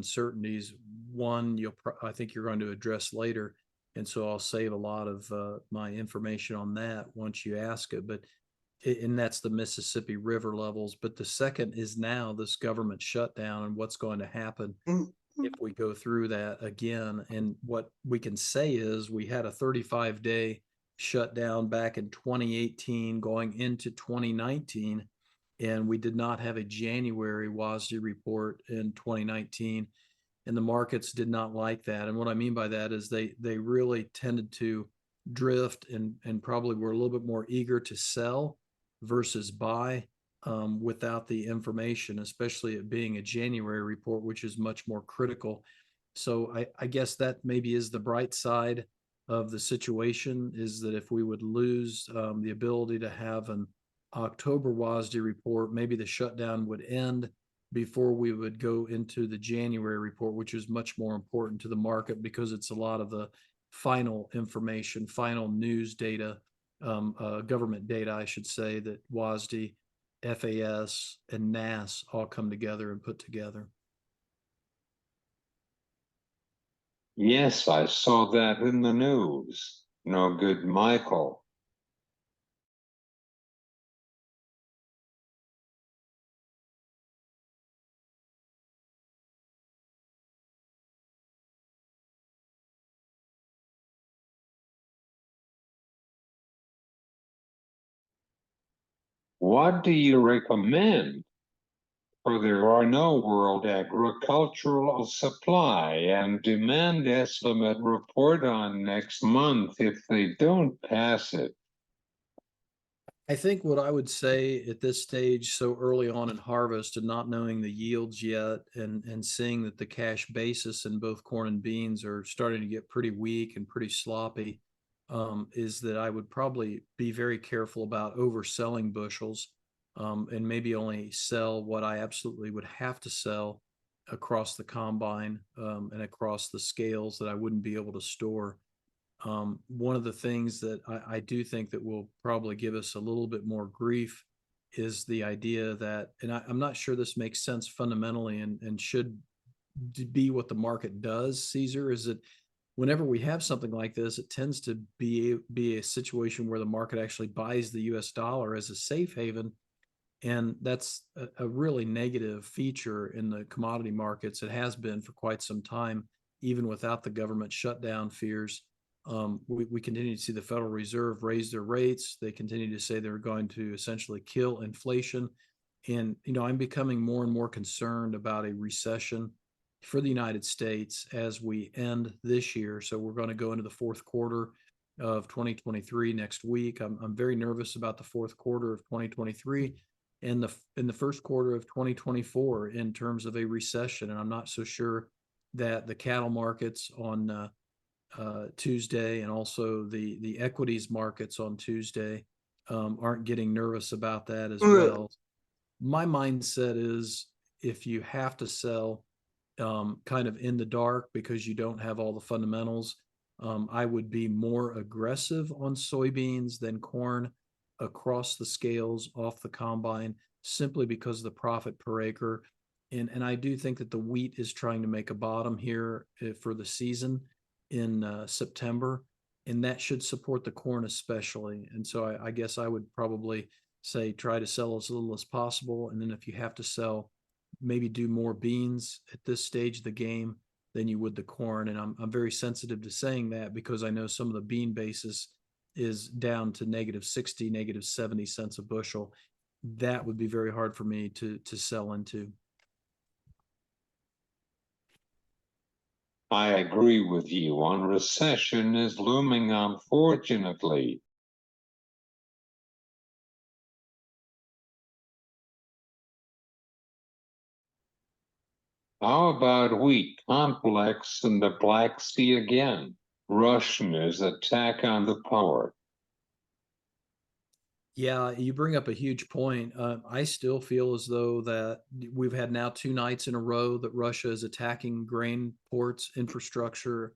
uncertainties. One, I think you're going to address later, and so I'll save a lot of my information on that once you ask it. But and that's the Mississippi River levels. But the second is now this government shutdown and what's going to happen if we go through that again. And what we can say is we had a 35-day shutdown back in 2018 going into 2019, and we did not have a January WASDE report in 2019, and the markets did not like that. And what I mean by that is they really tended to drift and probably were a little bit more eager to sell versus buy without the information, especially it being a January report, which is much more critical. So I guess that maybe is the bright side of the situation, is that if we would lose the ability to have an October WASDE report, maybe the shutdown would end before we would go into the January report, which is much more important to the market because it's a lot of the final information, final news data, government data, I should say, that WASDE, FAS, and NAS all come together and put together. Yes, I saw that in the news. No good, Michael. What do you recommend? For there are no world agricultural supply and demand estimate report on next month if they don't pass it. I think what I would say at this stage, so early on in harvest and not knowing the yields yet, and seeing that the cash basis in both corn and beans are starting to get pretty weak and pretty sloppy, is that I would probably be very careful about overselling bushels, and maybe only sell what I absolutely would have to sell across the combine, and across the scales that I wouldn't be able to store. One of the things that I do think that will probably give us a little bit more grief is the idea that, and I'm not sure this makes sense fundamentally and should be what the market does, Caesar, is that whenever we have something like this, it tends to be a situation where the market actually buys the US dollar as a safe haven. And that's a really negative feature in the commodity markets. It has been for quite some time, even without the government shutdown fears. We continue to see the Federal Reserve raise their rates. They continue to say they're going to essentially kill inflation. And, I'm becoming more and more concerned about a recession for the United States as we end this year. So we're going to go into the fourth quarter of 2023 next week. I'm very nervous about the fourth quarter of 2023 and the first quarter of 2024 in terms of a recession. And I'm not so sure that the cattle markets on Tuesday and also the equities markets on Tuesday aren't getting nervous about that as well. My mindset is if you have to sell kind of in the dark because you don't have all the fundamentals, I would be more aggressive on soybeans than corn across the scales off the combine, simply because of the profit per acre. And I do think that the wheat is trying to make a bottom here for the season in September, and that should support the corn especially. And so I guess I would probably say try to sell as little as possible. And then if you have to sell, maybe do more beans at this stage of the game than you would the corn. And I'm very sensitive to saying that because I know some of the bean basis is down to -60, -70 cents a bushel. That would be very hard for me to sell into. I agree with you on recession is looming, unfortunately. How about wheat complex in the Black Sea again? Russia's attack on the port. Yeah, you bring up a huge point. I still feel as though that we've had now 2 nights in a row that Russia is attacking grain ports, infrastructure,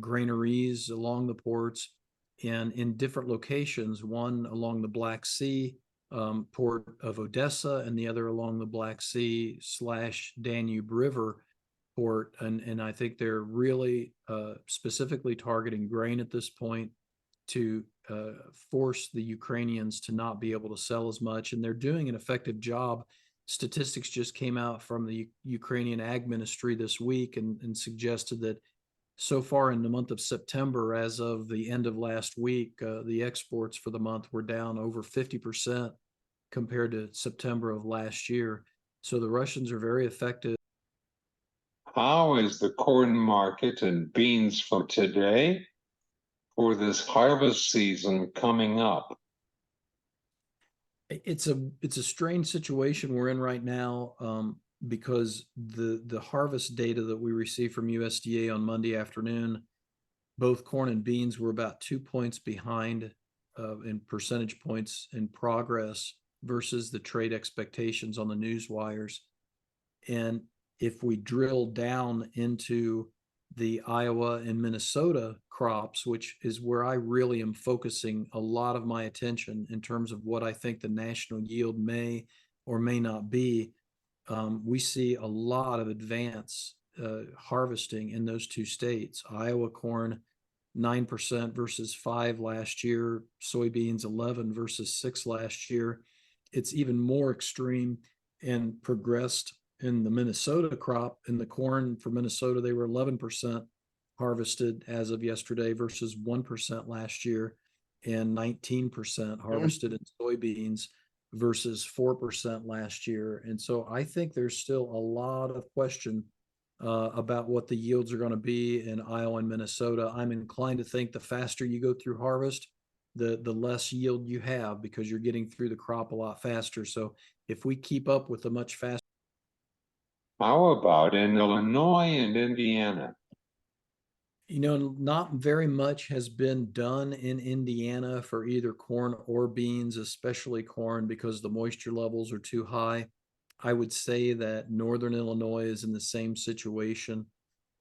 granaries along the ports, and in different locations. One along the Black Sea, port of Odessa, and the other along the Black Sea / Danube River. port, and I think they're really specifically targeting grain at this point to force the Ukrainians to not be able to sell as much, and they're doing an effective job. Statistics just came out from the Ukrainian Ag Ministry this week and suggested that so far in the month of September, as of the end of last week, the exports for the month were down over 50% compared to September of last year. So the Russians are very effective. How is the corn market and beans for today for this harvest season coming up? It's a strange situation we're in right now, because the harvest data that we received from USDA on Monday afternoon, both corn and beans were about 2 points behind in percentage points in progress versus the trade expectations on the news wires. And if we drill down into the Iowa and Minnesota crops, which is where I really am focusing a lot of my attention in terms of what I think the national yield may or may not be, we see a lot of advance harvesting in those two states. Iowa corn 9% versus 5 last year, soybeans 11 versus 6 last year. It's even more extreme and progressed in the Minnesota crop. In the corn for Minnesota, they were 11% harvested as of yesterday versus 1% last year, and 19% harvested in soybeans versus 4% last year. And so I think there's still a lot of question about what the yields are going to be in Iowa and Minnesota. I'm inclined to think the faster you go through harvest, the less yield you have, because you're getting through the crop a lot faster. So if we keep up with a much faster. How about in Illinois and Indiana? Not very much has been done in Indiana for either corn or beans, especially corn, because the moisture levels are too high. I would say that Northern Illinois is in the same situation.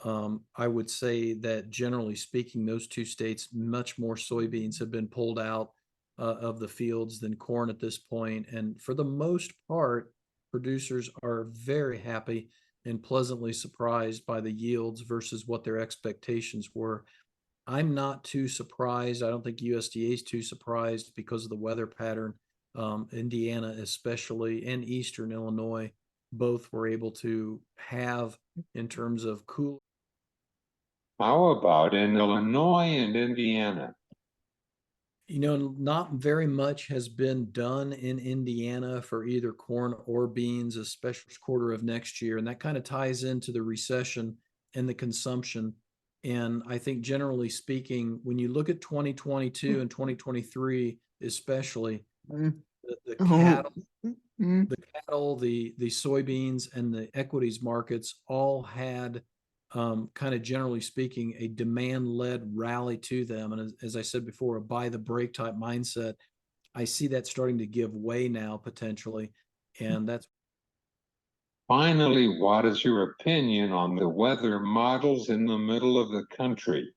I would say that generally speaking, those two states, much more soybeans have been pulled out of the fields than corn at this point. And for the most part, producers are very happy and pleasantly surprised by the yields versus what their expectations were. I'm not too surprised. I don't think USDA is too surprised because of the weather pattern. Indiana, especially, and Eastern Illinois, both were able to have in terms of cool. How about in Illinois and Indiana? Not very much has been done in Indiana for either corn or beans, especially quarter of next year. And that kind of ties into the recession and the consumption. And I think generally speaking, when you look at 2022 and 2023, especially, the cattle, the soybeans, and the equities markets all had kind of generally speaking, a demand-led rally to them. And as I said before, a buy the break type mindset. I see that starting to give way now potentially. And that's Finally, what is your opinion on the weather models in the middle of the country?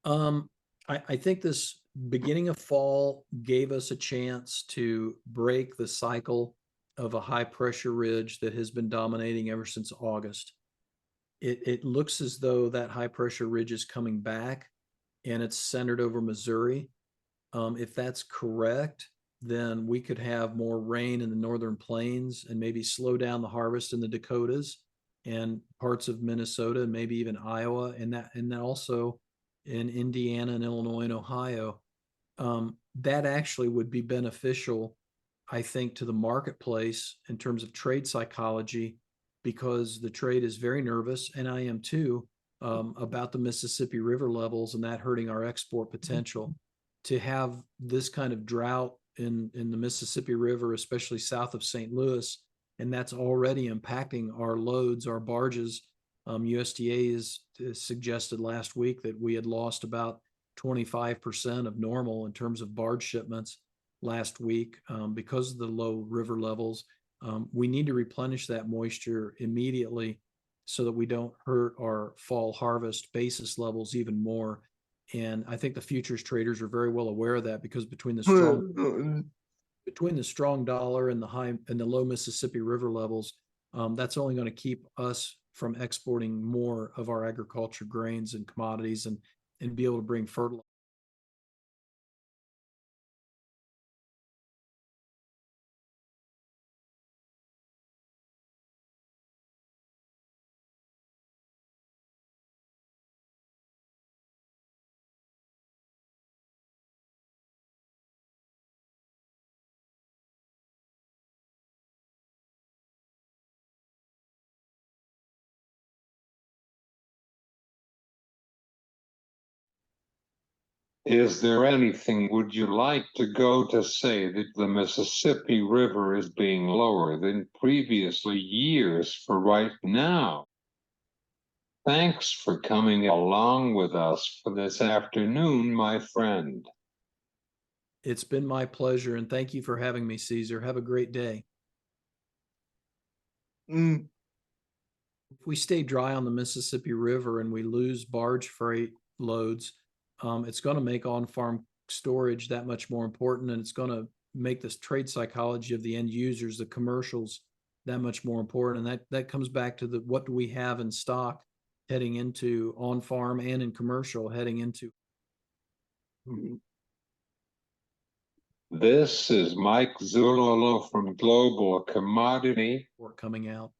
I think this beginning of fall gave us a chance to break the cycle of a high pressure ridge that has been dominating ever since August. It looks as though that high pressure ridge is coming back, and it's centered over Missouri. If that's correct, then we could have more rain in the northern plains and maybe slow down the harvest in the Dakotas and parts of Minnesota and maybe even Iowa, and then also in Indiana and Illinois and Ohio. That actually would be beneficial, I think, to the marketplace in terms of trade psychology, because the trade is very nervous, and I am too, about the Mississippi River levels and that hurting our export potential. To have this kind of drought in the Mississippi River, especially south of St. Louis, and that's already impacting our loads, our barges. USDA has suggested last week that we had lost about 25% of normal in terms of barge shipments last week because of the low river levels. We need to replenish that moisture immediately so that we don't hurt our fall harvest basis levels even more. And I think the futures traders are very well aware of that, because between the strong dollar and the low Mississippi River levels, that's only going to keep us from exporting more of our agriculture grains and commodities and be able to bring fertilizer. Is there anything would you like to go to say that the Mississippi River is being lower than previously years for right now? Thanks for coming along with us for this afternoon, my friend. It's been my pleasure, and thank you for having me, Caesar. Have a great day. If we stay dry on the Mississippi River and we lose barge freight loads, it's going to make on-farm storage that much more important, and it's going to make this trade psychology of the end users, the commercials, that much more important. And that comes back to the what do we have in stock heading into on-farm and in commercial heading into. This is Mike Zulolo from Global Commodity. Coming out.